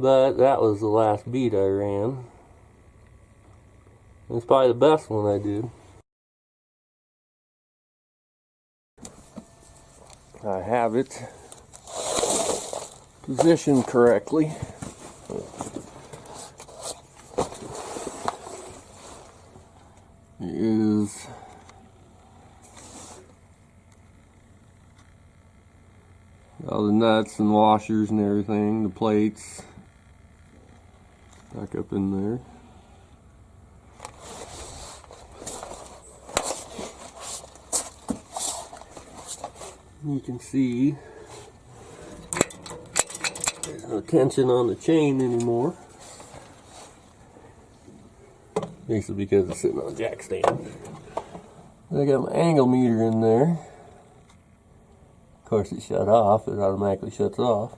But that was the last bead I ran. It's probably the best one I did. I have it positioned correctly. It is all the nuts and washers and everything, the plates back up in there. You can see there's no tension on the chain anymore. Basically because it's sitting on a jack stand. I got my angle meter in there. Of course it shut off, it automatically shuts off.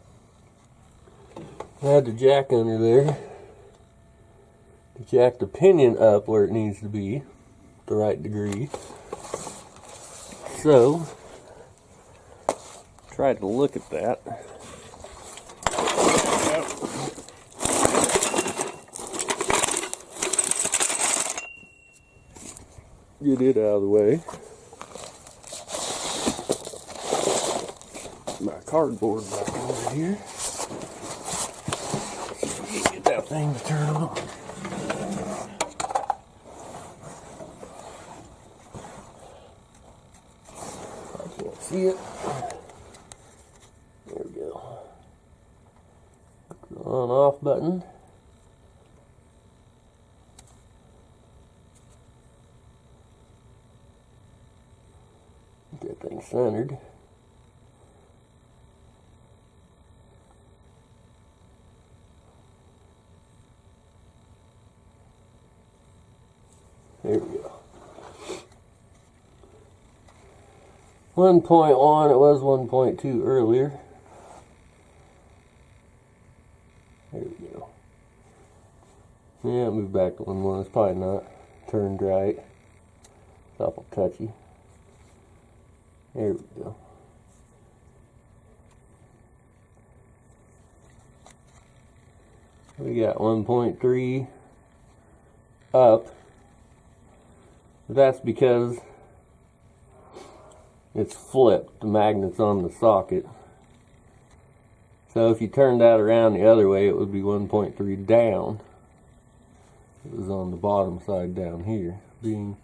I had the jack under there to jack the pinion up where it needs to be, the right degree. So, try to look at that. Get it out of the way. My cardboard back over here. Get that thing to turn on. I can't see it. There we go. On off button. Get that thing centered. There we go. 1.1, it was 1.2 earlier. There we go. Yeah, move back to 1.1. It's probably not turned right. It's awful touchy. There we go. We got 1.3 up. That's because it's flipped. The magnet's on the socket. So if you turn that around the other way, it would be 1.3 down. It was on the bottom side down here, being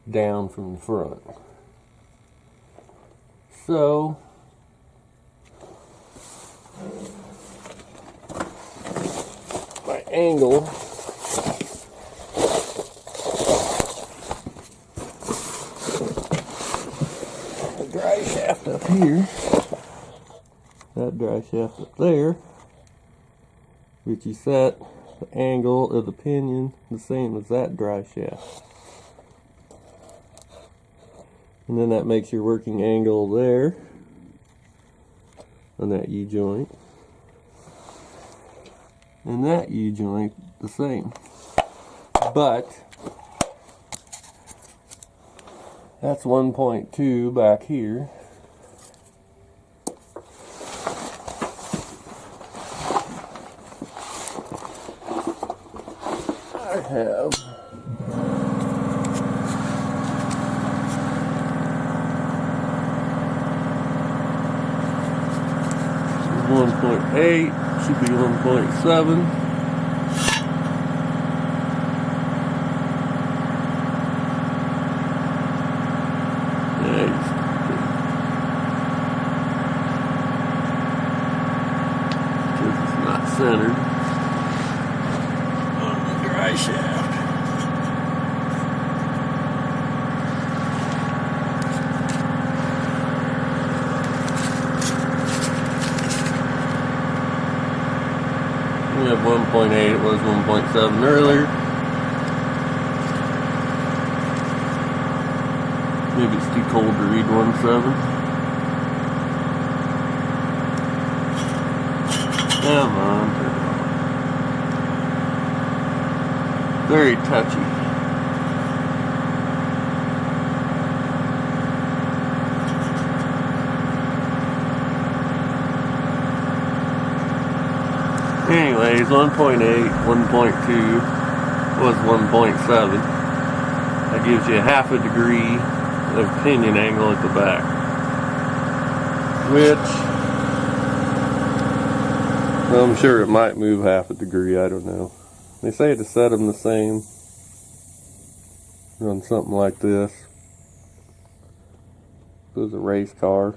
down from the front. So my angle the dry shaft up here, that dry shaft up there, which you set the angle of the pinion the same as that dry shaft. And then that makes your working angle there on that U-joint. And that U-joint the same. But that's 1.2 back here. I have 1.8, should be 1.7. Because it's not centered on the dry shaft. We have 1.8, it was 1.7 earlier. Maybe it's too cold to read 1.7. Come on, turn it on. Very touchy. Anyway. anyways, 1.8, 1.2 was 1.7. That gives you half a degree of pinion angle at the back, which I'm sure it might move half a degree, I don't know. They say to set them the same, run something like this. If it was a race car,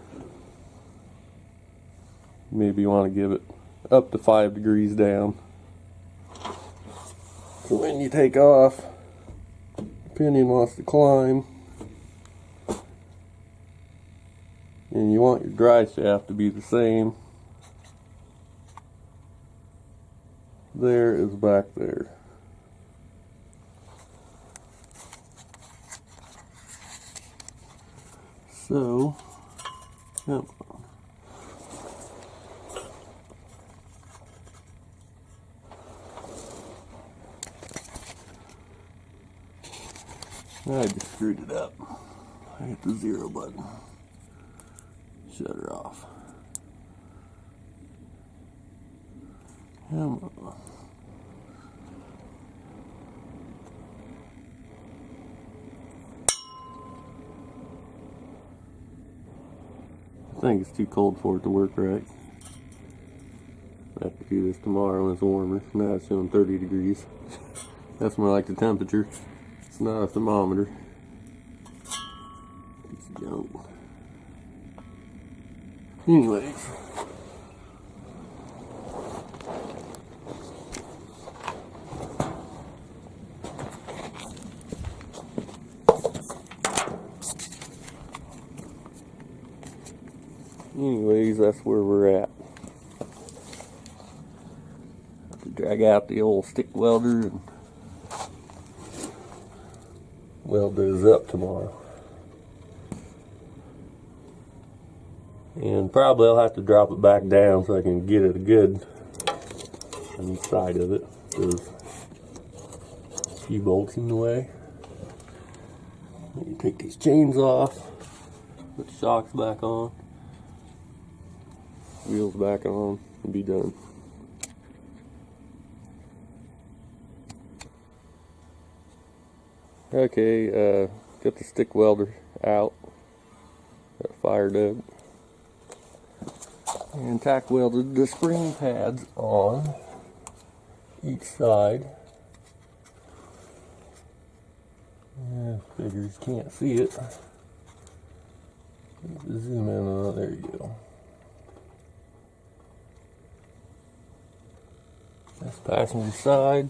maybe you want to give it up to 5 degrees down. So when you take off, the pinion wants to climb, and you want your dry shaft to be the same. There is back there. So, come on. I just screwed it up. I hit the 0 button. Shut her off. Come on. I think it's too cold for it to work right. I have to do this tomorrow when it's warmer. Now it's showing 30 degrees. That's more like the temperature. It's not a thermometer. It's junk. Anyways. That's where we're at. Have to drag out the old stick welder and weld those up tomorrow. And probably I'll have to drop it back down so I can get it good on the side of it. There's a few bolts in the way. You take these chains off, put the shocks back on, wheels back on, and be done. Okay, got the stick welder out, got it fired up, and tack welded the spring pads on each side. Yeah, figures can't see it. Zoom in on it, there you go. That's passenger side.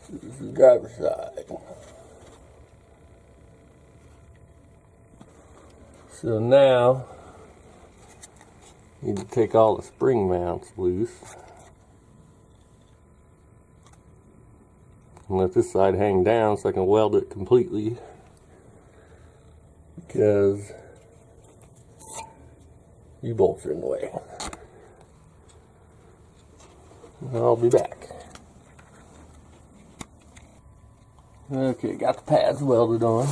This is the driver's side. So now, you need to take all the spring mounts loose and let this side hang down so I can weld it completely, because these bolts are in the way. I'll be back. Okay, got the pads welded on.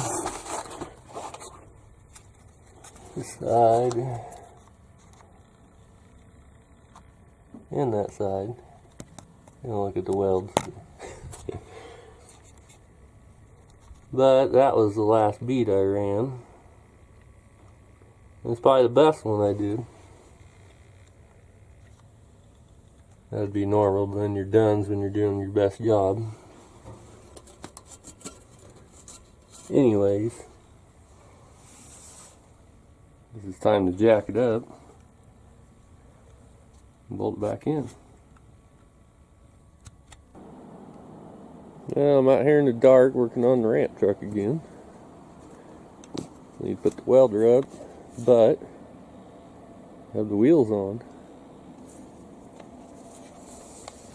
This side and that side. Look at the welds. But that was the last bead I ran. It's probably the best one I did. That'd be normal, but then you're done when you're doing your best job. Anyways, this is time to jack it up and bolt it back in. Now I'm out here in the dark working on the ramp truck again. Need to put the welder up, but have the wheels on.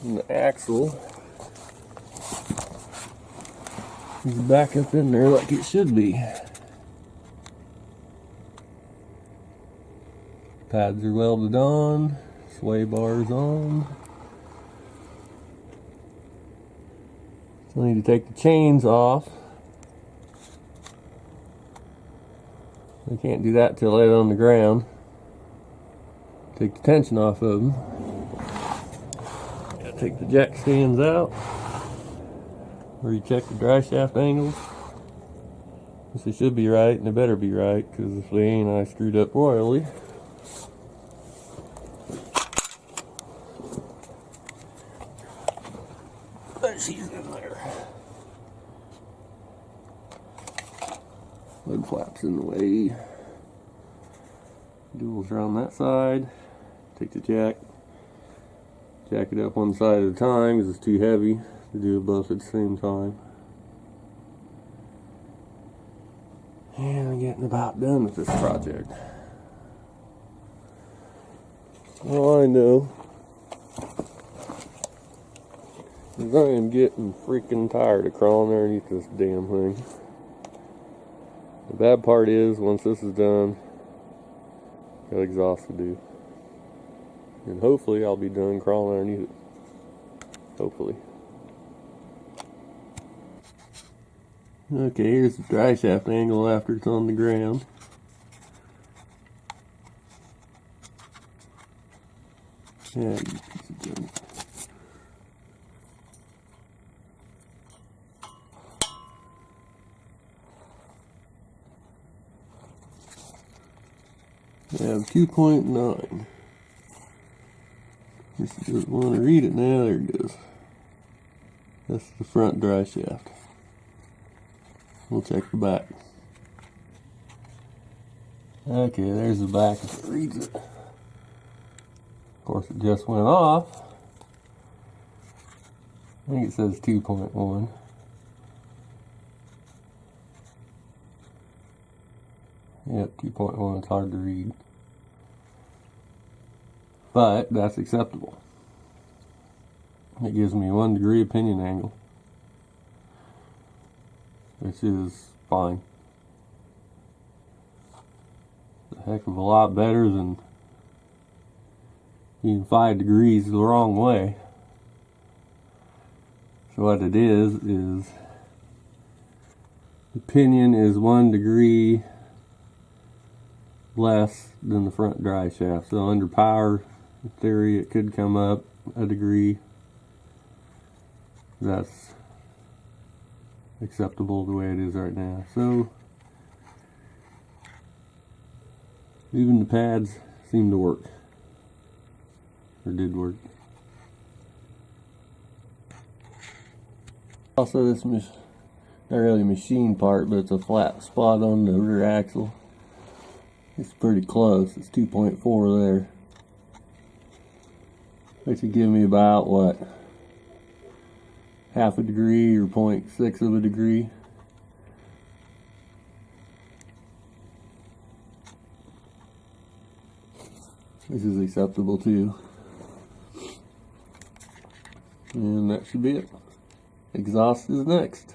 And the axle is back up in there like it should be. Pads are welded on, sway bars on. So I need to take the chains off. I can't do that till I lay it on the ground. Take the tension off of them. Gotta take the jack stands out. Recheck the dry shaft angles. They should be right, and they better be right, because if they ain't, I screwed up royally. But she's in there. Lug flaps in the way. Duals are on that side. Take the jack it up one side at a time because it's too heavy to do both at the same time. And I'm getting about done with this project. All I know is I am getting freaking tired of crawling underneath this damn thing. The bad part is, once this is done, got exhaust to do. And hopefully I'll be done crawling underneath it. Hopefully. Okay, here's the dry shaft angle after it's on the ground. Yeah, you piece of junk. I have 2.9. Just doesn't want to read it now. There it goes. That's the front dry shaft. We'll check the back. Okay, there's the back if it reads it. Of course, it just went off. I think it says 2.1. Yep, 2.1. It's hard to read. But that's acceptable. It gives me 1 degree of pinion angle, which is fine. A heck of a lot better than even 5 degrees the wrong way. So what it is the pinion is 1 degree less than the front dry shaft. So under power, in theory, it could come up a degree. That's acceptable the way it is right now. So even the pads seem to work, or did work. Also, this not really a machine part, but it's a flat spot on the rear axle. It's pretty close. It's 2.4 there, which would give me about what, half a degree or 0.6 of a degree. This is acceptable too. And that should be it. Exhaust is next.